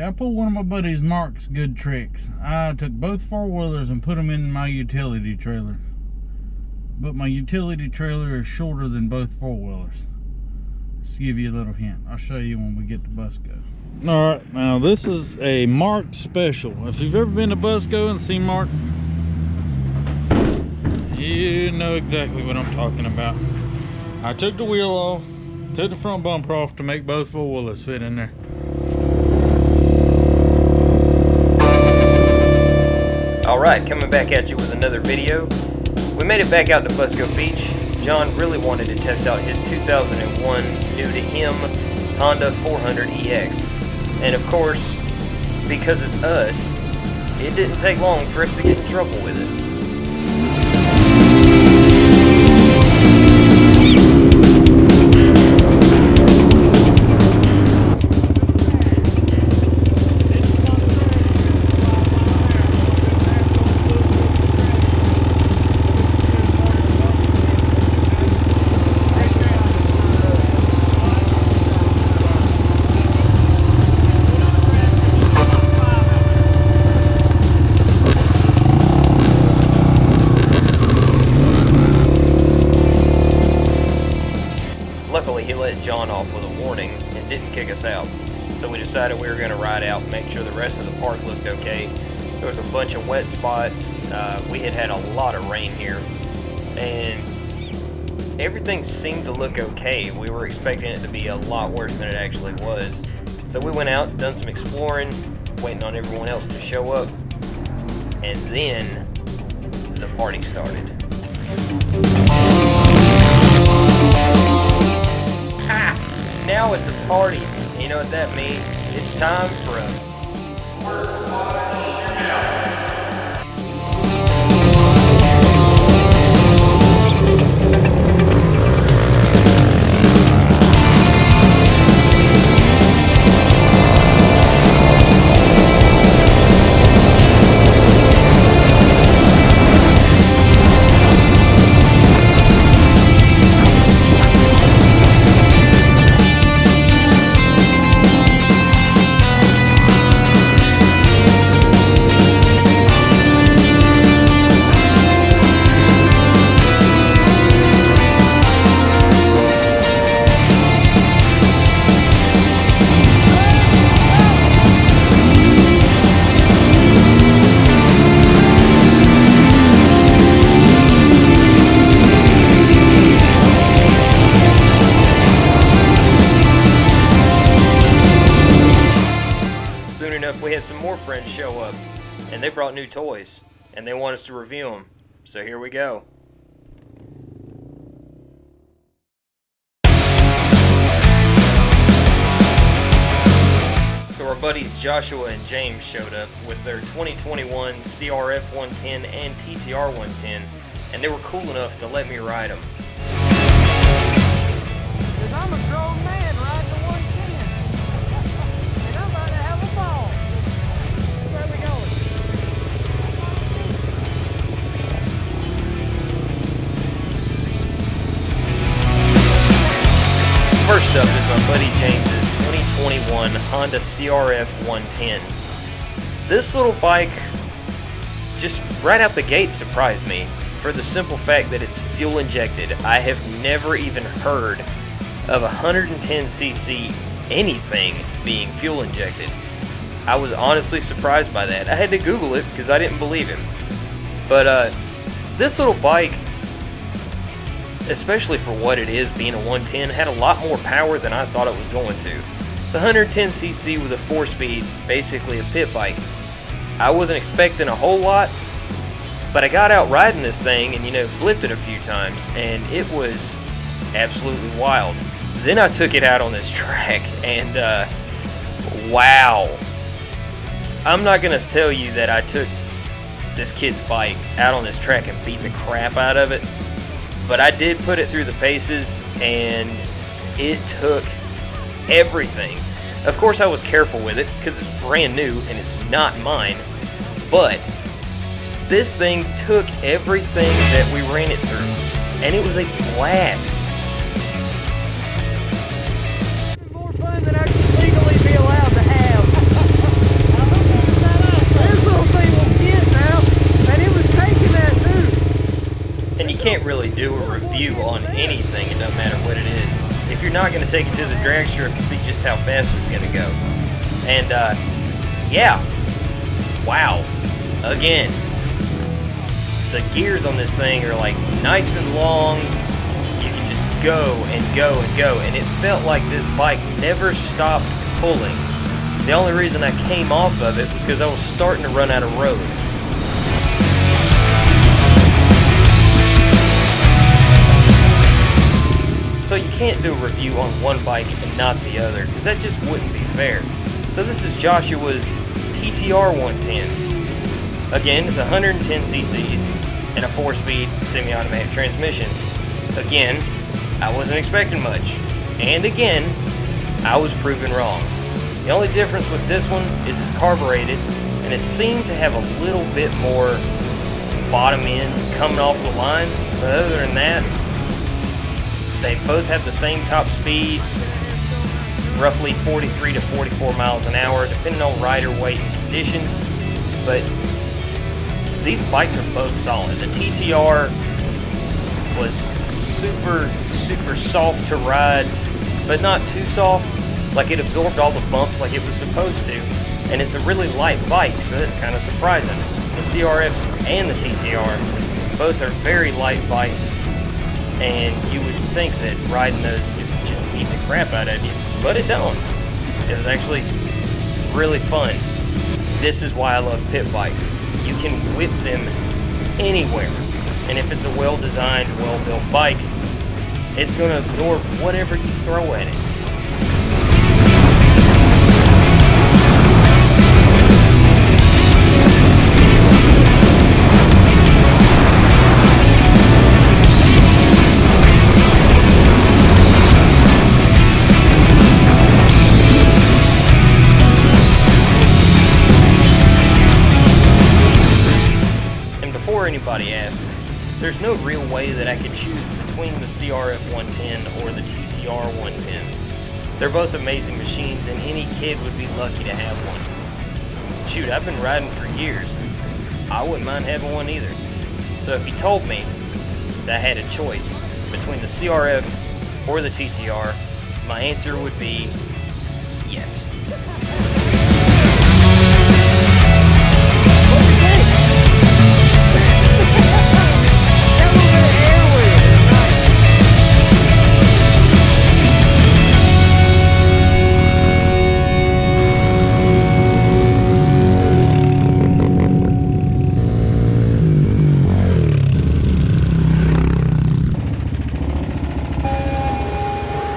I pulled one of my buddy's Mark's good tricks. I took both four-wheelers and put them in my utility trailer. But my utility trailer is shorter than both four-wheelers. Just to give you a little hint. I'll show you when we get to Busco. Alright, now this is a Mark special. If you've ever been to Busco and seen Mark, you know exactly what I'm talking about. I took the wheel off, took the front bumper off to make both four-wheelers fit in there. Alright, coming back at you with another video. We made it back out to Busco Beach. John really wanted to test out his 2001 new to him Honda 400EX. And of course, because it's us, it didn't take long for us to get in trouble with it. Luckily, he let John off with a warning and didn't kick us out. So we decided we were going to ride out and make sure the rest of the park looked okay. There was a bunch of wet spots. We had had a lot of rain here. And everything seemed to look okay. We were expecting it to be a lot worse than it actually was. So we went out, done some exploring, waiting on everyone else to show up. And then the party started. Ha! Now it's a party. You know what that means? It's time for a work shootout. We had some more friends show up, and they brought new toys, and they want us to review them. So here we go. So our buddies Joshua and James showed up with their 2021 CRF110 and TTR 110, and they were cool enough to let me ride them. Cause I'm a grown man riding the 110, and I'm about to have a ball. Where we going? First up is my buddy James's 2021 Honda CRF 110. This little bike, just right out the gate, surprised me for the simple fact that it's fuel injected. I have never even heard of a 110cc anything being fuel injected. I was honestly surprised by that. I had to Google it because I didn't believe him. But this little bike, especially for what it is, being a 110, had a lot more power than I thought it was going to. It's 110cc with a 4-speed, basically a pit bike. I wasn't expecting a whole lot, but I got out riding this thing and, you know, flipped it a few times, and it was absolutely wild. Then I took it out on this track, and wow. I'm not going to tell you that I took this kid's bike out on this track and beat the crap out of it, but I did put it through the paces, and it took everything. Of course, I was careful with it because it's brand new and it's not mine, but this thing took everything that we ran it through, and it was a blast. More fun than I should legally be allowed to have. And you can't really do a review on anything, it doesn't matter what it is. If you're not going to take it to the drag strip to see just how fast it's going to go. And, yeah. Wow. Again, the gears on this thing are like nice and long. You can just go and go and go. And it felt like this bike never stopped pulling. The only reason I came off of it was because I was starting to run out of road. So you can't do a review on one bike and not the other, because that just wouldn't be fair. So this is Joshua's TTR 110. Again, it's 110 cc's and a 4-speed semi-automatic transmission. Again, I wasn't expecting much. And again, I was proven wrong. The only difference with this one is it's carbureted, and it seemed to have a little bit more bottom end coming off the line. But other than that, they both have the same top speed, roughly 43 to 44 miles an hour, depending on rider weight and conditions. But these bikes are both solid. The TTR was super soft to ride, but not too soft. Like, it absorbed all the bumps like it was supposed to. And it's a really light bike, so that's kind of surprising. The CRF and the TTR both are very light bikes. And you would think that riding those would just beat the crap out of you, but it don't. It was actually really fun. This is why I love pit bikes. You can whip them anywhere, and if it's a well-designed, well-built bike, it's going to absorb whatever you throw at it. Anybody asked, there's no real way that I could choose between the CRF 110 or the TTR 110. They're both amazing machines, and any kid would be lucky to have one. Shoot, I've been riding for years. I wouldn't mind having one either. So if you told me that I had a choice between the CRF or the TTR, my answer would be yes.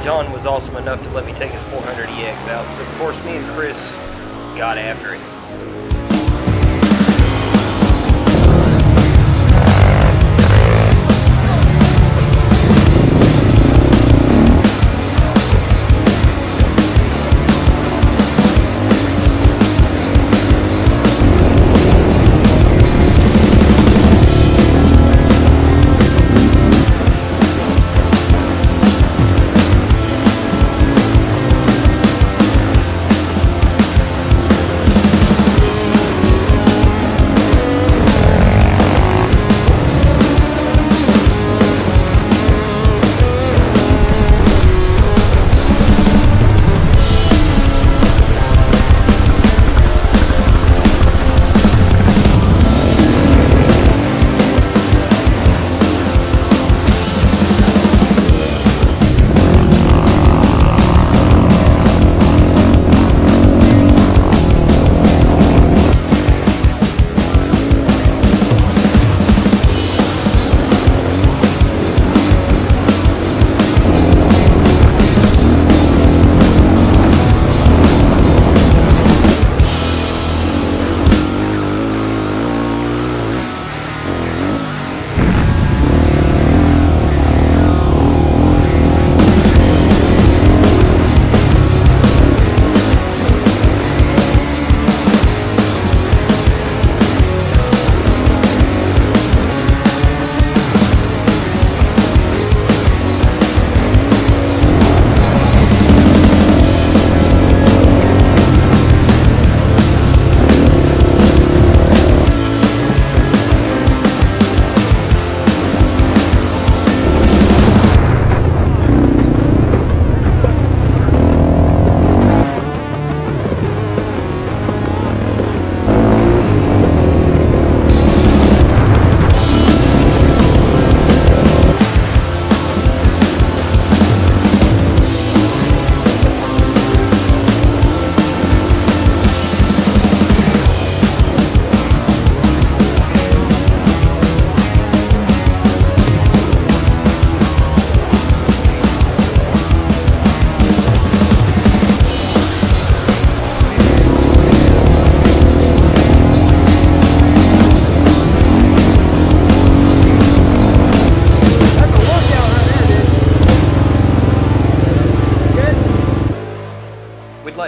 John was awesome enough to let me take his 400EX out, so of course me and Chris got after it.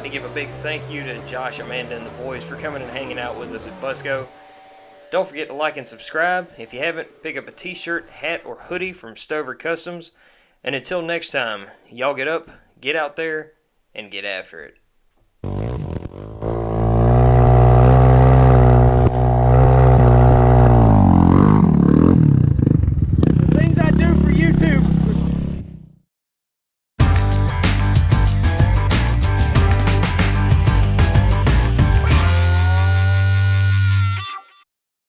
like to give a big thank you to Josh, Amanda, and the boys for coming and hanging out with us at Busco. Don't forget to like and subscribe. If you haven't, pick up a t-shirt, hat, or hoodie from Stover Customs. And until next time, y'all get up, get out there, and get after it.